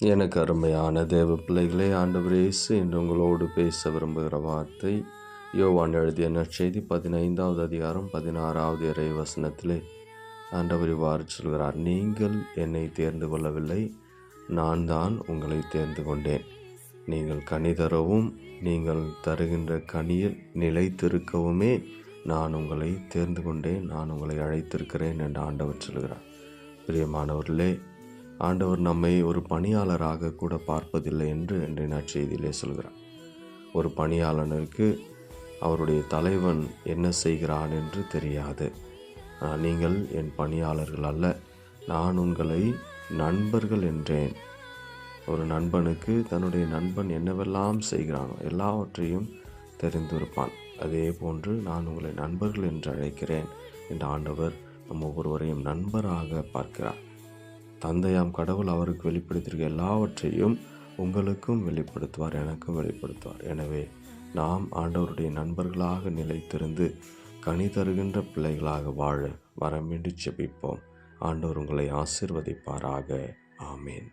எனக்கு அருமையான தேவ பிள்ளைகளே, ஆண்டவர் இயேசு என்று உங்களோடு பேச விரும்புகிற வார்த்தை யோவான் எழுதிய நற்செய்தி 15வது அதிகாரம் 16வது இறை வசனத்திலே ஆண்டவர் இவ்வாறு சொல்கிறார். நீங்கள் என்னை தேர்ந்து கொள்ளவில்லை, நான் தான் உங்களை தேர்ந்து கொண்டேன். நீங்கள் கனி தரவும் நீங்கள் தருகின்ற கனியில் நிலைத்திருக்கவுமே நான் உங்களை தேர்ந்து கொண்டேன், நான் உங்களை அழைத்திருக்கிறேன் என்று ஆண்டவர் சொல்கிறார். பிரியமானவர்களே, ஆண்டவர் நம்மை ஒரு பணியாளராக கூட பார்ப்பதில்லை என்று இன்றைய நற்செய்தியிலே சொல்கிறார். ஒரு பணியாளனுக்கு அவருடைய தலைவன் என்ன செய்கிறான் என்று தெரியாது. நீங்கள் என் பணியாளர்கள் அல்ல, நான் உங்களை நண்பர்கள் என்றேன். ஒரு நண்பனுக்கு தன்னுடைய நண்பன் என்னவெல்லாம் செய்கிறானோ எல்லாவற்றையும் தெரிந்திருப்பான். அதே போன்று நான் உங்களை நண்பர்கள் என்று அழைக்கிறேன் என்று ஆண்டவர் நம் ஒவ்வொருவரையும் நண்பராக பார்க்கிறார். தந்தையாம் கடவுள் அவருக்கு வெளிப்படுத்தியிருக்க எல்லாவற்றையும் உங்களுக்கும் வெளிப்படுத்துவார், எனக்கும் வெளிப்படுத்துவார். எனவே நாம் ஆண்டவருடைய நண்பர்களாக நிலைத்திருந்து கனி தருகின்ற பிள்ளைகளாக வாழ வரவேண்டி ஜெபிப்போம். ஆண்டவர் உங்களை ஆசீர்வதிப்பாராக. ஆமேன்.